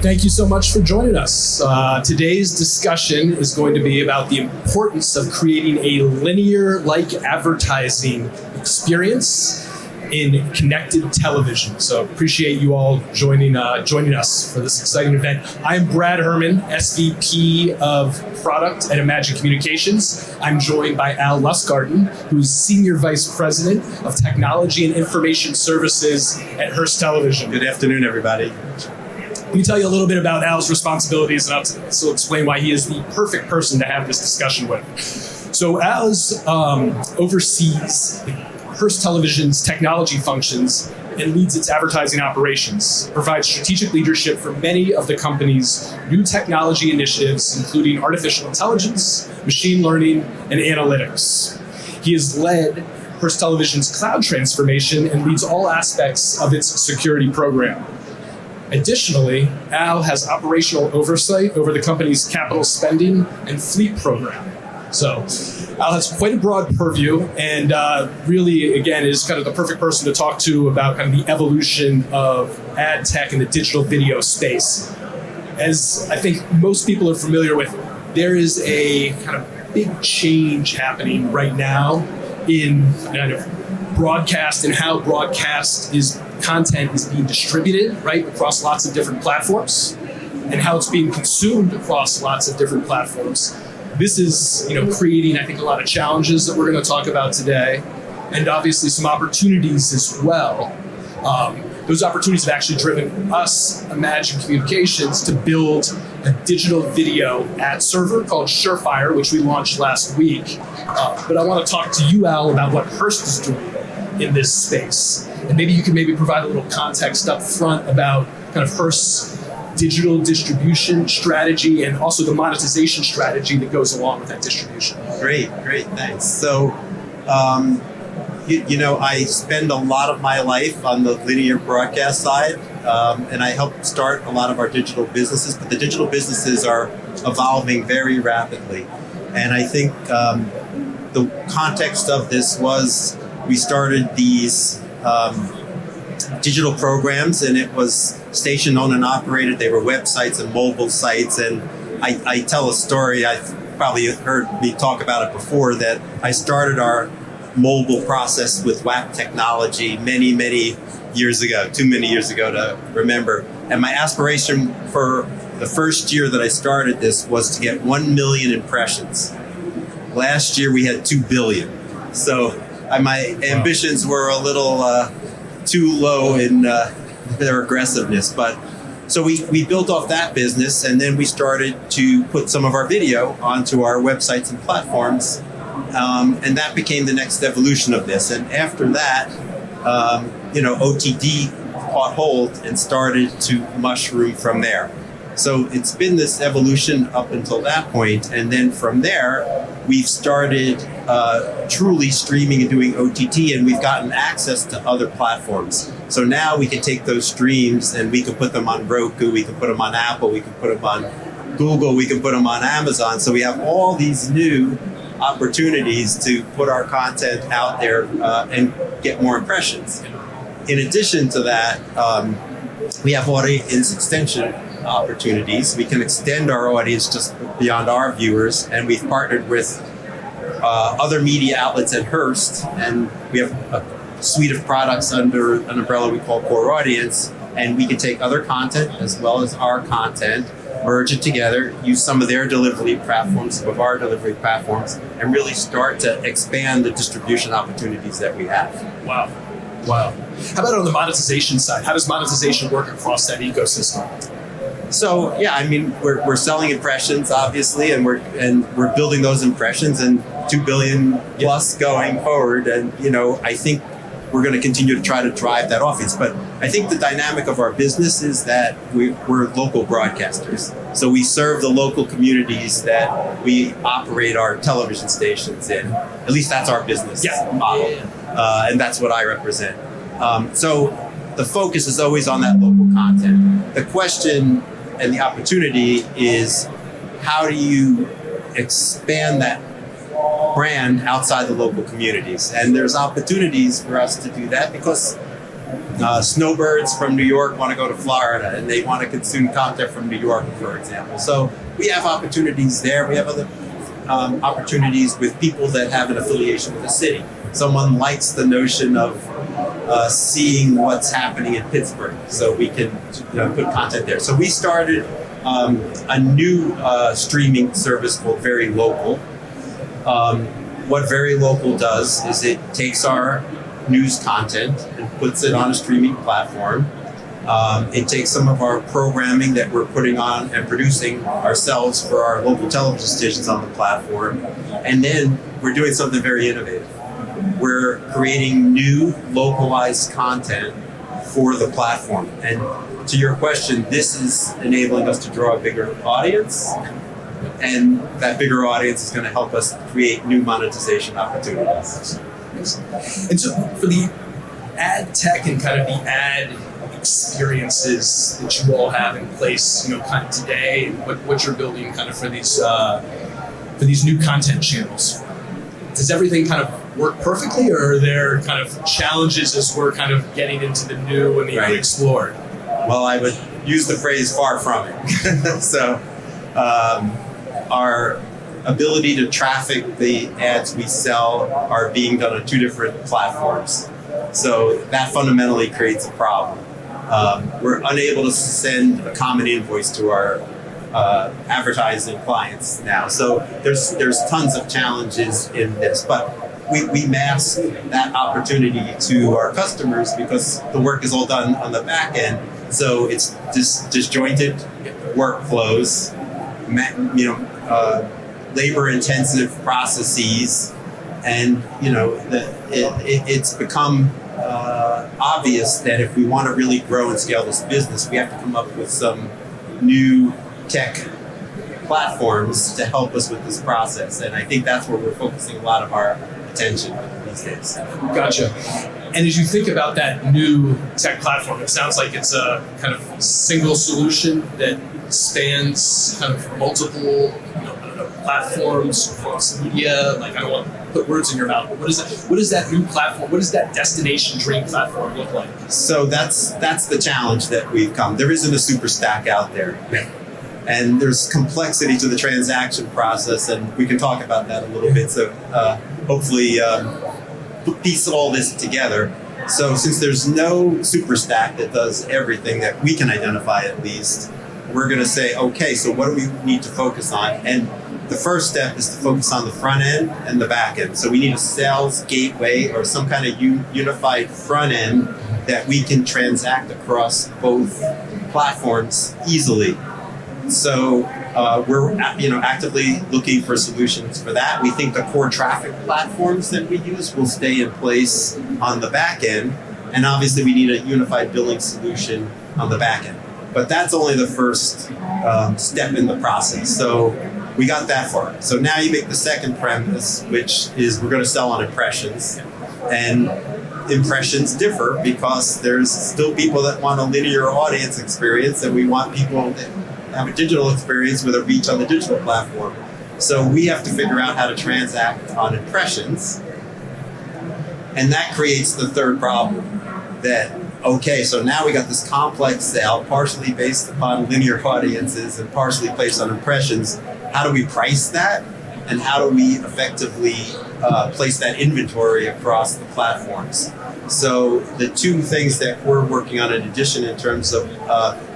Thank you so much for joining us. Today's discussion is going to be about the importance of creating a linear-like advertising experience in connected television. So appreciate you all joining us for this exciting event. I'm Brad Herman, SVP of Product at Imagine Communications. I'm joined by Al Lustgarten, who's Senior Vice President of Technology and Information Services at Hearst Television. Good afternoon, everybody. Let me tell you a little bit about Al's responsibilities, and I'll also explain why he is the perfect person to have this discussion with. So Al oversees Hearst Television's technology functions and leads its advertising operations, provides strategic leadership for many of the company's new technology initiatives, including artificial intelligence, machine learning, and analytics. He has led Hearst Television's cloud transformation and leads all aspects of its security program. Additionally, Al has operational oversight over the company's capital spending and fleet program. So Al has quite a broad purview and really, again, is kind of the perfect person to talk to about kind of the evolution of ad tech in the digital video space. As I think most people are familiar with, there is a kind of big change happening right now in kind of broadcast and how content is being distributed, right, across lots of different platforms, and how it's being consumed across lots of different platforms. This is, creating, I think, a lot of challenges that we're going to talk about today, and obviously some opportunities as well. Those opportunities have actually driven us, Imagine Communications, to build a digital video ad server called Surefire, which we launched last week. But I want to talk to you, Al, about what Hearst is doing in this space. And maybe you can provide a little context up front about kind of Hearst's digital distribution strategy and also the monetization strategy that goes along with that distribution. Great, thanks. So, I spend a lot of my life on the linear broadcast side, and I helped start a lot of our digital businesses, but the digital businesses are evolving very rapidly. And I think the context of this was we started these digital programs, and it was station owned and operated. They were websites and mobile sites. And I tell a story, I've probably heard me talk about it before, that I started our mobile process with WAP technology many, many years ago, too many years ago to remember. And my aspiration for the first year that I started this was to get 1 million impressions. Last year we had 2 billion. So my ambitions were a little too low in their aggressiveness. But so we built off that business, and then we started to put some of our video onto our websites and platforms. And that became the next evolution of this. And after that, OTT caught hold and started to mushroom from there. So it's been this evolution up until that point. And then from there, we've started truly streaming and doing OTT, and we've gotten access to other platforms. So now we can take those streams and we can put them on Roku, we can put them on Apple, we can put them on Google, we can put them on Amazon. So we have all these new opportunities to put our content out there and get more impressions. In addition to that, we have audience extension opportunities. We can extend our audience just beyond our viewers, and we've partnered with other media outlets at Hearst, and we have a suite of products under an umbrella we call Core Audience, and we can take other content as well as our content, merge it together, use some of their delivery platforms, some of our delivery platforms, and really start to expand the distribution opportunities that we have. Wow. How about on the monetization side? How does monetization work across that ecosystem? So we're selling impressions, obviously, and we're building those impressions, and 2 billion plus going forward. And I think we're going to continue to try to drive that audience. But I think the dynamic of our business is that we're local broadcasters. So we serve the local communities that we operate our television stations in. At least that's our business model. And that's what I represent. So the focus is always on that local content. The question and the opportunity is, how do you expand that brand outside the local communities? And there's opportunities for us to do that because snowbirds from New York want to go to Florida and they want to consume content from New York, for example. So we have opportunities there. We have other opportunities with people that have an affiliation with the city. Someone likes the notion of seeing what's happening in Pittsburgh, so we can put content there. So we started a new streaming service called Very Local. What Very Local does is it takes our news content and puts it on a streaming platform. It takes some of our programming that we're putting on and producing ourselves for our local television stations on the platform. And then we're doing something very innovative. We're creating new localized content for the platform. And to your question, this is enabling us to draw a bigger audience. And that bigger audience is going to help us create new monetization opportunities. And so for the ad tech and kind of the ad experiences that you all have in place, kind of today, and what you're building kind of for these new content channels, does everything kind of work perfectly, or are there kind of challenges as we're kind of getting into the new and the unexplored? Well, I would use the phrase "far from it." So, our ability to traffic the ads we sell are being done on two different platforms. So that fundamentally creates a problem. We're unable to send a common invoice to our advertising clients now. So there's tons of challenges in this, but we mask that opportunity to our customers because the work is all done on the back end. So it's disjointed workflows, labor-intensive processes, and it's become obvious that if we want to really grow and scale this business, we have to come up with some new tech platforms to help us with this process. And I think that's where we're focusing a lot of our attention these days. Gotcha. And as you think about that new tech platform, it sounds like it's a kind of single solution that spans kind of multiple platforms across media. Like, I don't want to put words in your mouth, but what is that new platform? What does that destination dream platform look like? So that's the challenge that we've come. There isn't a super stack out there. And there's complexity to the transaction process, and we can talk about that a little bit. So hopefully piece all this together. So since there's no super stack that does everything that we can identify at least, we're going to say, okay, so what do we need to focus on? And the first step is to focus on the front end and the back end. So we need a sales gateway or some kind of unified front end that we can transact across both platforms easily. So we're actively looking for solutions for that. We think the core traffic platforms that we use will stay in place on the back end, and obviously we need a unified billing solution on the back end. But that's only the first step in the process. So we got that far. So now you make the second premise, which is we're going to sell on impressions. And impressions differ because there's still people that want a linear audience experience, and we want people that have a digital experience with a reach on the digital platform. So we have to figure out how to transact on impressions. And that creates the third problem that, okay, so now we got this complex sale, partially based upon linear audiences and partially based on impressions. How do we price that? And how do we effectively place that inventory across the platforms? So the two things that we're working on in addition in terms of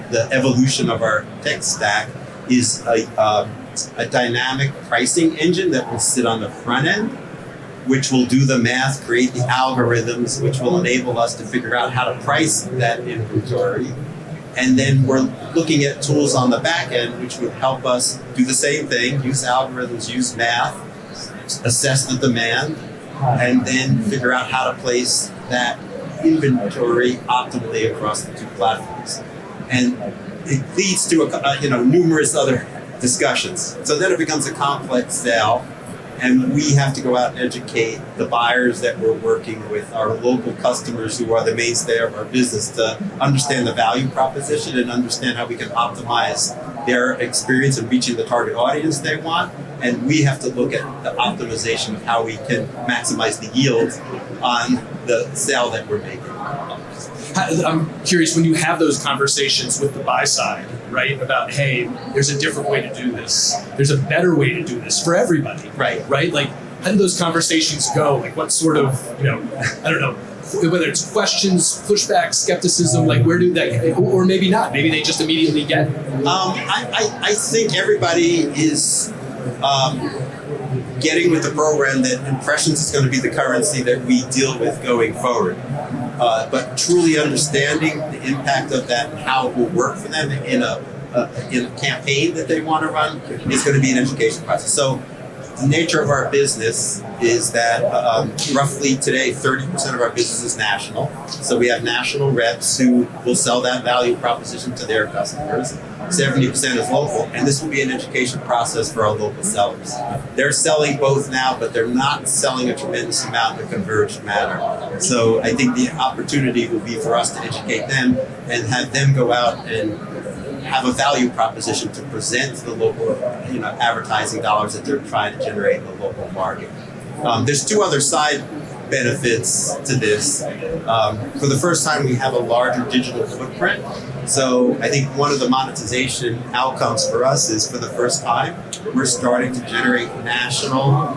the evolution of our tech stack is a dynamic pricing engine that will sit on the front end, which will do the math, create the algorithms, which will enable us to figure out how to price that inventory. And then we're looking at tools on the back end, which would help us do the same thing, use algorithms, use math, assess the demand, and then figure out how to place that inventory optimally across the two platforms. And it leads to numerous other discussions. So then it becomes a complex sale, and we have to go out and educate the buyers that we're working with, our local customers who are the mainstay of our business, to understand the value proposition and understand how we can optimize their experience in reaching the target audience they want. And we have to look at the optimization of how we can maximize the yield on the sale that we're making. I'm curious, when you have those conversations with the buy side, right, about, hey, there's a different way to do this, there's a better way to do this for everybody, Right. Like, how do those conversations go? Like, what sort of, I don't know, whether it's questions, pushback, skepticism, like where do they, or maybe not, maybe they just immediately get it. I think everybody is getting with the program that impressions is going to be the currency that we deal with going forward. But truly understanding the impact of that and how it will work for them in a campaign that they want to run is going to be an education process. So the nature of our business is that roughly today 30% of our business is national. So we have national reps who will sell that value proposition to their customers. 70% is local, and this will be an education process for our local sellers. They're selling both now, but they're not selling a tremendous amount in a converged manner. So I think the opportunity will be for us to educate them and have them go out and have a value proposition to present to the local, advertising dollars that they're trying to generate in the local market. There's two other side benefits to this. For the first time, we have a larger digital footprint. So I think one of the monetization outcomes for us is, for the first time, we're starting to generate national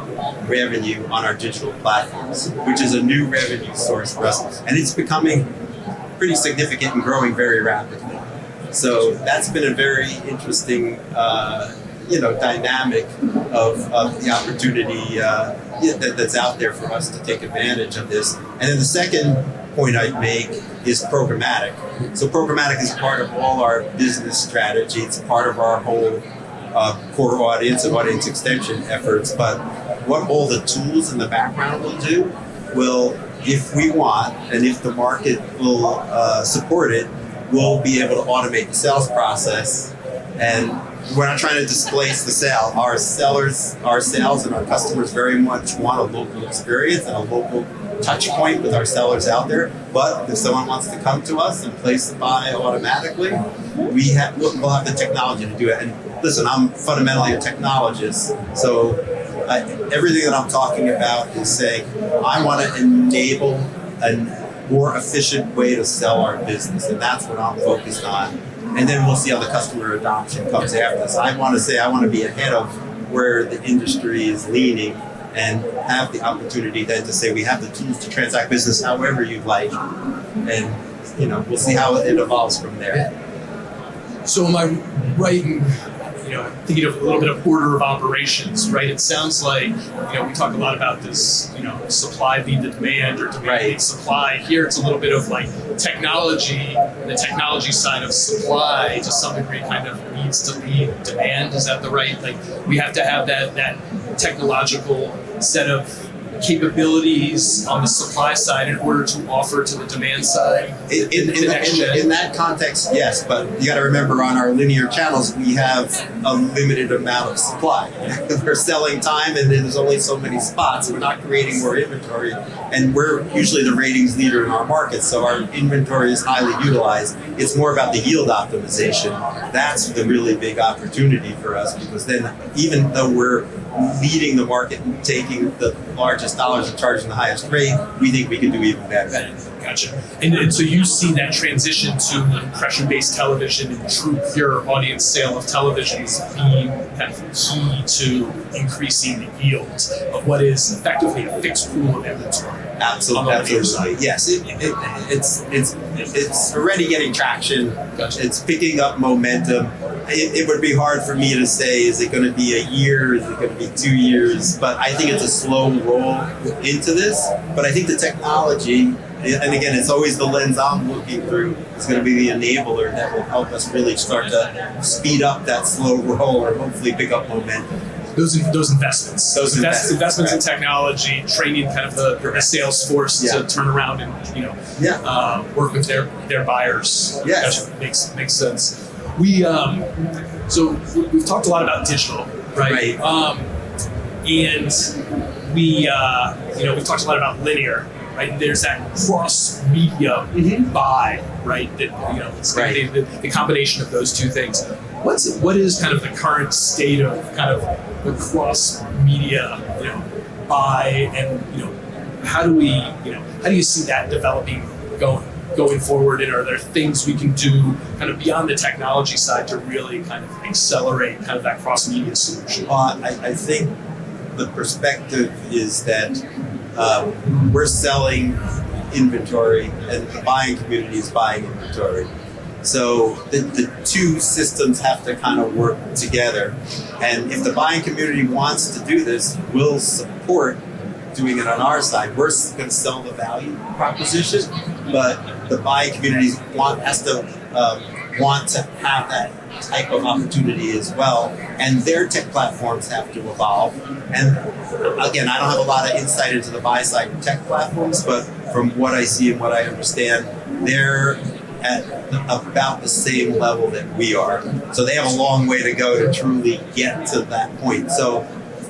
revenue on our digital platforms, which is a new revenue source for us. And it's becoming pretty significant and growing very rapidly. So that's been a very interesting, dynamic of the opportunity that's out there for us to take advantage of this. And then the second point I'd make is programmatic. So programmatic is part of all our business strategy. It's part of our whole core audience and audience extension efforts. But what all the tools in the background will do will, if we want, and if the market will support it, we'll be able to automate the sales process. And we're not trying to displace the sale. Our sellers, our sales, and our customers very much want a local experience and a local touch point with our sellers out there. But if someone wants to come to us and place the buy automatically, we'll have the technology to do it. And listen, I'm fundamentally a technologist, so everything that I'm talking about is saying I want to enable a more efficient way to sell our business, and that's what I'm focused on. And then we'll see how the customer adoption comes after this. I want to be ahead of where the industry is leaning and have the opportunity then to say we have the tools to transact business however you'd like. And we'll see how it evolves from there. So am I right in thinking of a little bit of order of operations, right? It sounds like, we talk a lot about this, supply lead to demand, or demand lead supply. Here it's a little bit of like technology, the technology side of supply to some degree kind of needs to lead demand. Is that the right, like we have to have that technological set of capabilities on the supply side in order to offer to the demand side? In that context, yes, but you got to remember, on our linear channels, we have a limited amount of supply. We're selling time, and there's only so many spots. We're not creating more inventory, and we're usually the ratings leader in our market, so our inventory is highly utilized. It's more about the yield optimization. That's the really big opportunity for us, because then, even though we're leading the market and taking the largest dollars and charging the highest rate, we think we can do even better. Gotcha. And so you see that transition to impression-based television and true pure audience sale of televisions being kind of key to increasing the yield of what is effectively a fixed pool of inventory. Absolutely. Yes, it's already getting traction. Gotcha. It's picking up momentum. It would be hard for me to say, is it going to be a year? Is it going to be 2 years? But I think it's a slow roll into this. But I think the technology, and again, it's always the lens I'm looking through, is going to be the enabler that will help us really start to speed up that slow roll and hopefully pick up momentum. Those investments. Investments in technology, training kind of the sales force to turn around and work with their buyers. Yes. Gotcha. Makes sense. We've talked a lot about digital, right? And we've talked a lot about linear, right? There's that cross media buy, right? That it's the combination of those two things. What is kind of the current state of kind of the cross media buy, and how do you see that developing going going forward, and are there things we can do kind of beyond the technology side to really kind of accelerate kind of that cross-media solution? I think the perspective is that we're selling inventory and the buying community is buying inventory. So the two systems have to kind of work together. And if the buying community wants to do this, we'll support doing it on our side. We're going to sell the value proposition, but the buying community has to want to have that type of opportunity as well. And their tech platforms have to evolve. And again, I don't have a lot of insight into the buy side tech platforms, but from what I see and what I understand, they're at about the same level that we are. So they have a long way to go to truly get to that point. So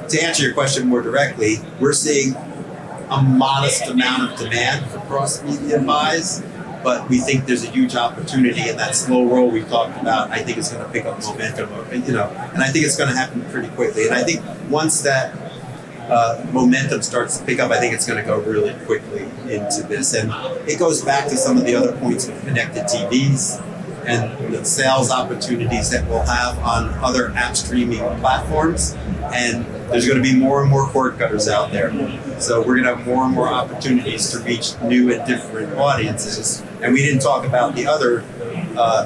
to answer your question more directly, we're seeing a modest amount of demand for cross-media buys, but we think there's a huge opportunity, and that slow roll we talked about, I think it's going to pick up momentum, and I think it's going to happen pretty quickly. And I think once that momentum starts to pick up, I think it's going to go really quickly into this. And it goes back to some of the other points with connected TVs and the sales opportunities that we'll have on other app streaming platforms. And there's going to be more and more cord cutters out there. So we're going to have more and more opportunities to reach new and different audiences. And we didn't talk about the other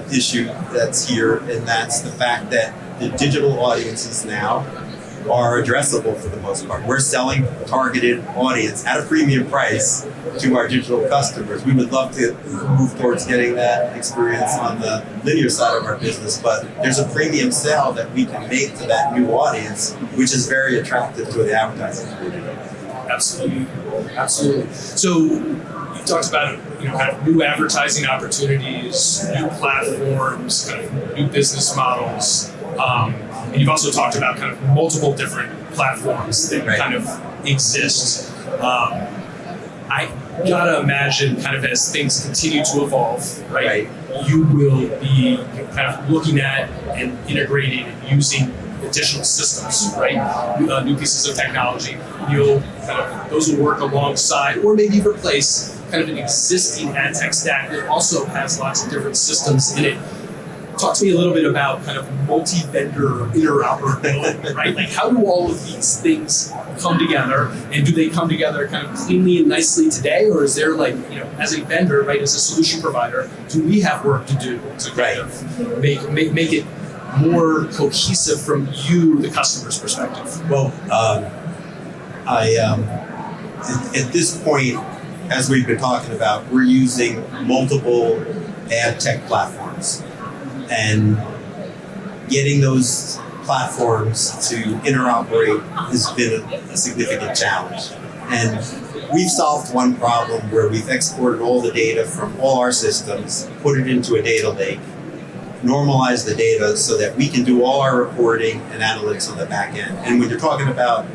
issue that's here, and that's the fact that the digital audiences now are addressable for the most part. We're selling targeted audience at a premium price to our digital customers. We would love to move towards getting that experience on the linear side of our business, but there's a premium sale that we can make to that new audience, which is very attractive to the advertising community. Absolutely, absolutely. So you talked about kind of new advertising opportunities, new platforms, kind of new business models. And you've also talked about kind of multiple different platforms that kind of exist. I gotta imagine kind of as things continue to evolve, right? You will be kind of looking at and integrating and using additional systems, right? New pieces of technology. You'll kind of, those will work alongside or maybe replace kind of an existing ad tech stack that also has lots of different systems in it. Talk to me a little bit about kind of multi-vendor interoperability, right? Like how do all of these things come together, and do they come together kind of cleanly and nicely today, or is there like, as a vendor, right, as a solution provider, do we have work to do to kind of make it more cohesive from you, the customer's perspective? Well, at this point, as we've been talking about, we're using multiple ad tech platforms. And getting those platforms to interoperate has been a significant challenge. And we've solved one problem where we've exported all the data from all our systems, put it into a data lake, normalized the data so that we can do all our reporting and analytics on the back end. And when you're talking about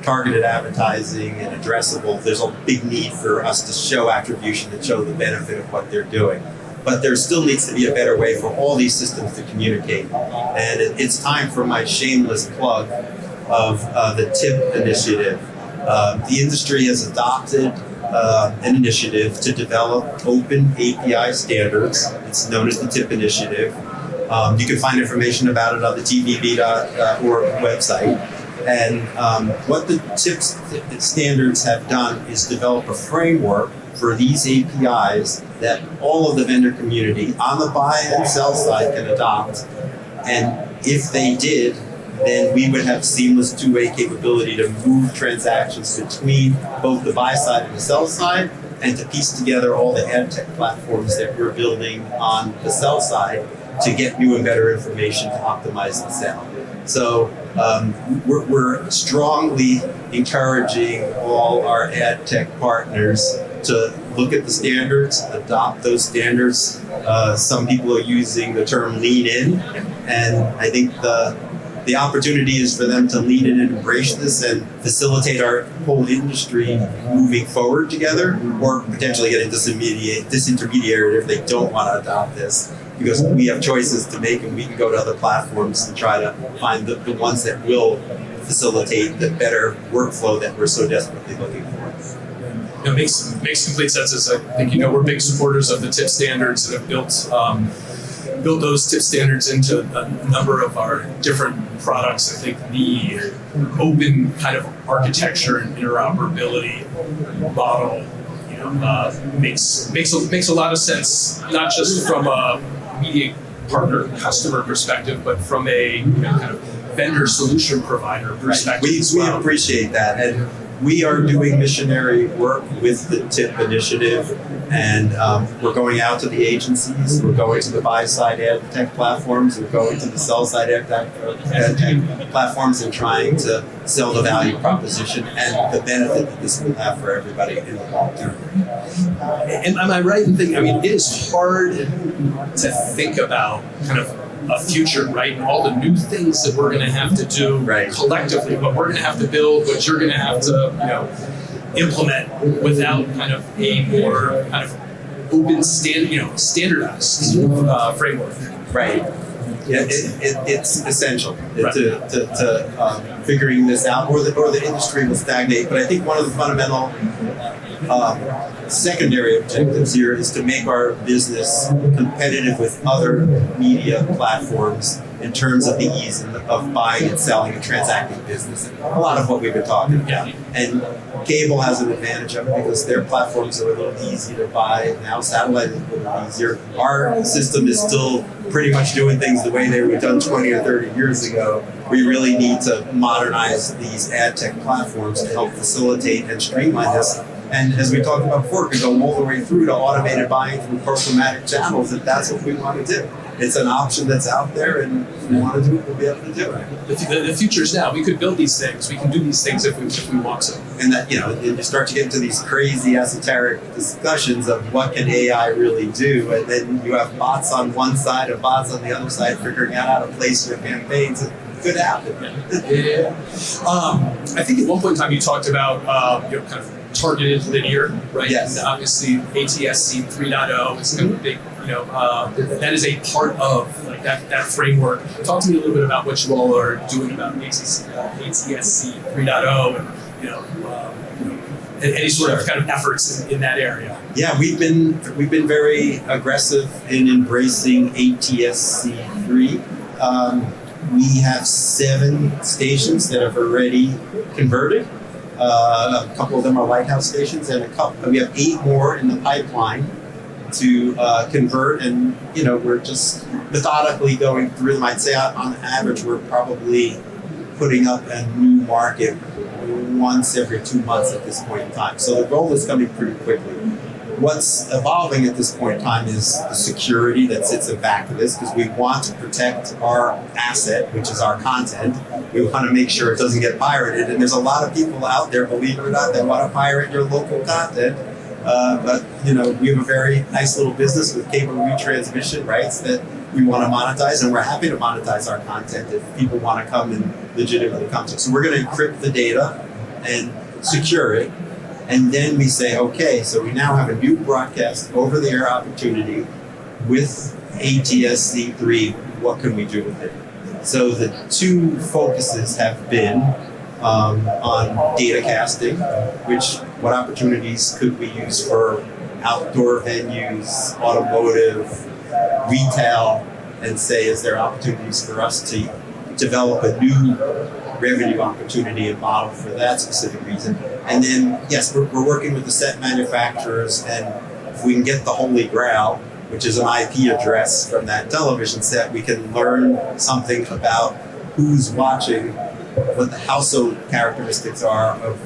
targeted advertising and addressable, there's a big need for us to show attribution and show the benefit of what they're doing. But there still needs to be a better way for all these systems to communicate. And it's time for my shameless plug of the TIP initiative. The industry has adopted an initiative to develop open API standards. It's known as the TIP initiative. You can find information about it on the tbb.org website. And what the TIP standards have done is develop a framework for these APIs that all of the vendor community on the buy and sell side can adopt. And if they did, then we would have seamless two-way capability to move transactions between both the buy side and the sell side, and to piece together all the ad tech platforms that we're building on the sell side to get new and better information to optimize the sale. So we're strongly encouraging all our ad tech partners to look at the standards, adopt those standards. Some people are using the term lean in, and I think the opportunity is for them to lean in and embrace this and facilitate our whole industry moving forward together, or potentially getting disintermediated if they don't want to adopt this, because we have choices to make and we can go to other platforms to try to find the ones that will facilitate the better workflow that we're so desperately looking for. makes complete sense. As I think we're big supporters of the tip standards and have built those tip standards into a number of our different products. I think the open kind of architecture and interoperability model, makes a lot of sense, not just from a media partner customer perspective, but from a kind of vendor solution provider perspective. We appreciate that, and we are doing missionary work with the TIP initiative, and we're going out to the agencies, we're going to the buy-side ad tech platforms, we're going to the sell-side ad tech platforms and trying to sell the value proposition and the benefit that this will have for everybody in the long term. And am I right in thinking, it is hard to think about kind of a future, right? And all the new things that we're going to have to do collectively, what we're going to have to build, what you're going to have to, implement without kind of a more kind of open standardized framework. Right. Yeah, it's essential to figuring this out, or the industry will stagnate. But I think one of the fundamental secondary objectives here is to make our business competitive with other media platforms in terms of the ease of buying and selling and transacting business. A lot of what we've been talking about. And cable has an advantage of it because their platforms are a little easy to buy. Now satellite is a little easier. Our system is still pretty much doing things the way they were done 20 or 30 years ago. We really need to modernize these ad tech platforms to help facilitate and streamline this. And as we talked about before, it could go all the way through to automated buying through programmatic channels if that's what we want to do. It's an option that's out there, and if we want to do it, we'll be able to do it. The future's now. We could build these things. We can do these things if we want to. And that, you start to get into these crazy esoteric discussions of what can AI really do, and then you have bots on one side and bots on the other side figuring out how to place your campaigns. It could happen. Yeah. I think at one point in time you talked about kind of targeted linear, right? Yes. And obviously ATSC 3.0 is kind of a big, that is a part of like that framework. Talk to me a little bit about what you all are doing about ATSC 3.0 and any sort of kind of efforts in that area. Yeah, we've been very aggressive in embracing ATSC 3. We have 7 stations that have already converted. A couple of them are lighthouse stations, and we have 8 more in the pipeline to convert. And we're just methodically going through them. I'd say on average, we're probably putting up a new market once every 2 months at this point in time. So the goal is coming pretty quickly. What's evolving at this point in time is the security that sits in back of this, because we want to protect our asset, which is our content. We want to make sure it doesn't get pirated. And there's a lot of people out there, believe it or not, that want to pirate your local content. But we have a very nice little business with cable retransmission rights that we want to monetize, and we're happy to monetize our content if people want to come and legitimately come to us. So we're going to encrypt the data and secure it. And then we say, okay, so we now have a new broadcast over-the-air opportunity with ATSC 3. What can we do with it? So the 2 focuses have been on data casting, what opportunities could we use for outdoor venues, automotive, retail, and say, is there opportunities for us to develop a new revenue opportunity and model for that specific reason? And then, yes, we're working with the set manufacturers, and if we can get the Holy Grail, which is an IP address from that television set, we can learn something about who's watching, what the household characteristics are of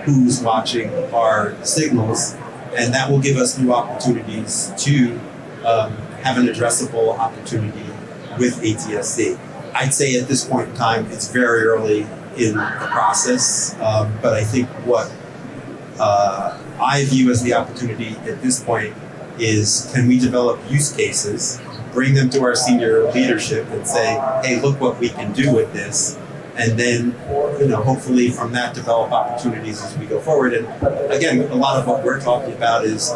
who's watching our signals, and that will give us new opportunities to have an addressable opportunity with ATSC. I'd say at this point in time, it's very early in the process, but I think what I view as the opportunity at this point is, can we develop use cases, bring them to our senior leadership and say, hey, look what we can do with this, and then hopefully from that develop opportunities as we go forward. And again, a lot of what we're talking about is,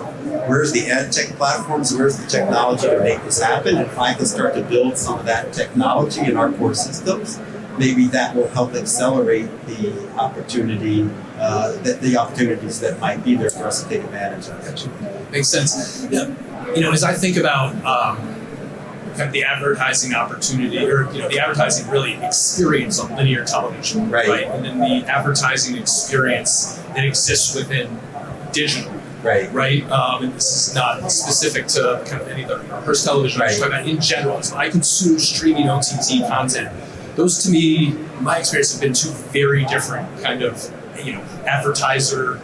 where's the ad tech platforms, where's the technology to make this happen? And if I can start to build some of that technology in our core systems, maybe that will help accelerate the opportunity, the opportunities that might be there for us to take advantage of. Makes sense. Yeah. As I think about kind of the advertising opportunity, or the advertising really experience on linear television, Right. And then the advertising experience that exists within digital. Right. And this is not specific to kind of any other Hearst television. I'm just talking about in general. So I consume streaming OTT content. Those, to me, in my experience, have been two very different kind of advertiser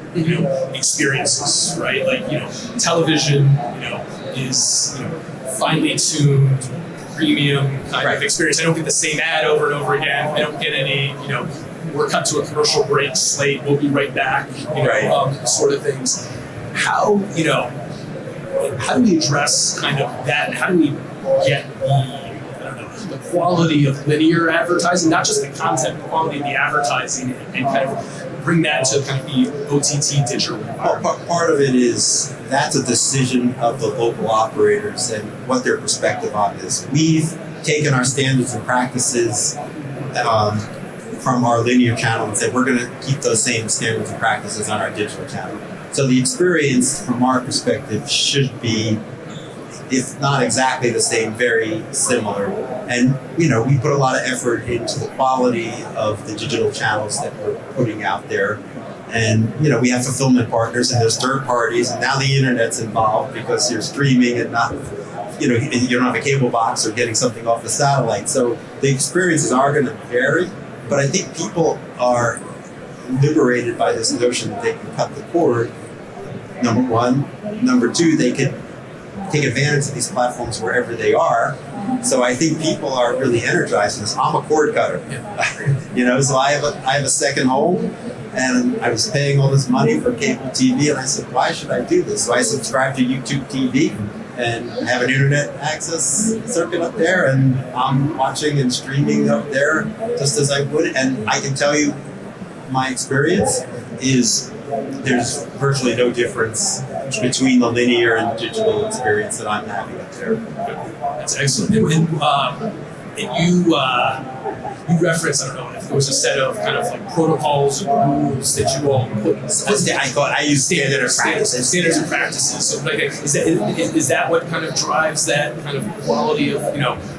experiences, right? Like television, is finely tuned, premium kind of experience. I don't get the same ad over and over again. I don't get any we're cut to a commercial break, slate, we'll be right back, sort of things. How do we address kind of that? How do we get the quality of linear advertising, not just the content, the quality of the advertising, and kind of bring that to kind of the OTT digital environment? Part of it is that's a decision of the local operators and what their perspective on is. We've taken our standards and practices from our linear channel and said we're going to keep those same standards and practices on our digital channel. So the experience from our perspective should be, if not exactly the same, very similar. And, we put a lot of effort into the quality of the digital channels that we're putting out there. And, we have fulfillment partners and there's third parties, and now the internet's involved because you're streaming and not, you don't have a cable box or getting something off the satellite. So the experiences are going to vary, but I think people are liberated by this notion that they can cut the cord, number one. Number two, they can take advantage of these platforms wherever they are. So I think people are really energized in this. I'm a cord cutter, so I have a second home, and I was paying all this money for cable TV, and I said, why should I do this? So I subscribe to YouTube TV and have an internet access circuit up there, and I'm watching and streaming up there just as I would. And I can tell you, my experience is there's virtually no difference between the linear and digital experience that I'm having up there. That's excellent. And you referenced, I don't know if there was a set of kind of like protocols and rules that you all put in place. I use standards and practices. So like, is that what kind of drives that kind of quality of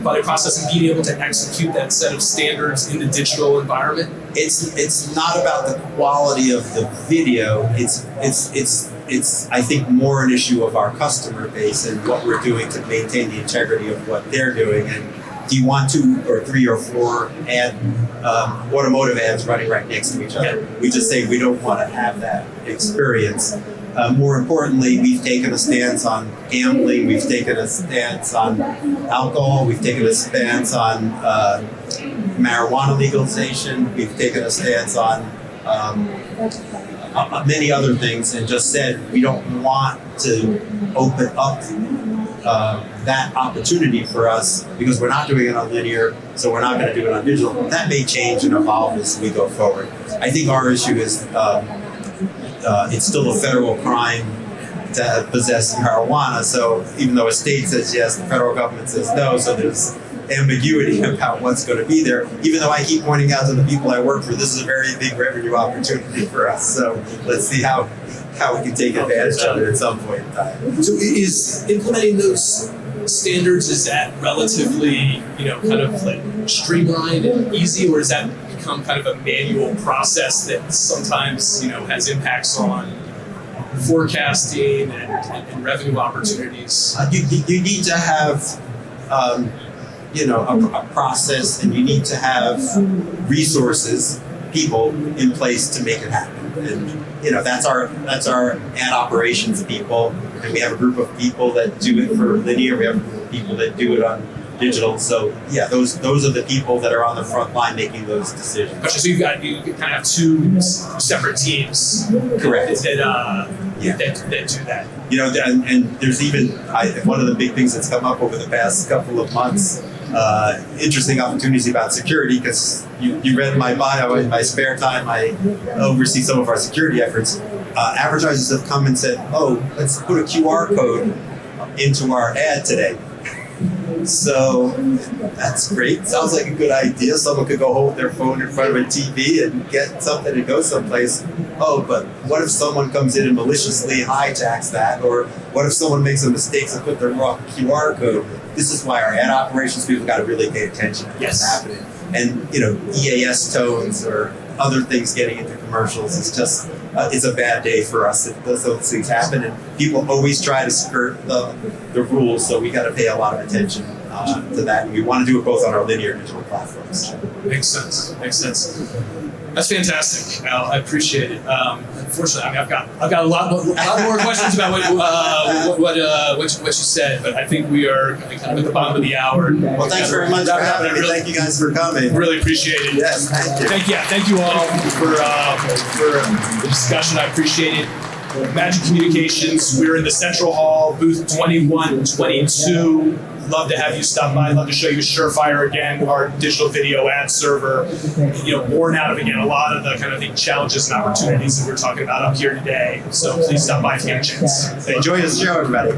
by the process and being able to execute that set of standards in the digital environment? It's not about the quality of the video. It's I think more an issue of our customer base and what we're doing to maintain the integrity of what they're doing. And do you want 2 or 3 or 4 automotive ads running right next to each other? We just say we don't want to have that experience. More importantly, we've taken a stance on gambling. We've taken a stance on alcohol. We've taken a stance on marijuana legalization. We've taken a stance on many other things, and just said we don't want to open up that opportunity for us because we're not doing it on linear, so we're not going to do it on digital. That may change and evolve as we go forward. I think our issue is it's still a federal crime to possess marijuana, so even though a state says yes, the federal government says no, so there's ambiguity about what's going to be there. Even though I keep pointing out to the people I work for, this is a very big revenue opportunity for us, so let's see how we can take advantage of it at some point in time. So is implementing those standards, is that relatively, kind of like streamlined and easy, or does that become kind of a manual process that sometimes, has impacts on forecasting and revenue opportunities? You need to have, a process, and you need to have resources, people in place to make it happen. And that's our ad operations people, and we have a group of people that do it for linear. We have a group of people that do it on digital. So yeah, those are the people that are on the front line making those decisions. Gotcha. So you kind of have 2 separate teams, correct? That do that. And there's even one of the big things that's come up over the past couple of months. Interesting opportunities about security, because you read my bio. In my spare time, I oversee some of our security efforts. Advertisers have come and said, "Oh, let's put a QR code into our ad today." So that's great. Sounds like a good idea. Someone could go hold their phone in front of a TV and get something and go someplace. Oh, but what if someone comes in and maliciously hijacks that? Or what if someone makes a mistake and put the wrong QR code? This is why our ad operations people got to really pay attention to what's happening. And EAS tones or other things getting into commercials is just it's a bad day for us if those things happen. And people always try to skirt the rules, so we got to pay a lot of attention to that. And we want to do it both on our linear and digital platforms. Makes sense. That's fantastic, Al. I appreciate it. Unfortunately, I mean, I've got a lot more questions about what you said, but I think we are kind of at the bottom of the hour. Well, thanks very much for having me. Thank you guys for coming. Really appreciate it. Yes, thank you. Thank you all for the discussion. I appreciate it. Magic Communications. We're in the Central Hall, booth 2122. Love to have you stop by. Love to show you Surefire again, our digital video ad server. Born out of, again, a lot of the kind of the challenges and opportunities that we're talking about up here today. So please stop by if you get a chance. Enjoy the show, everybody.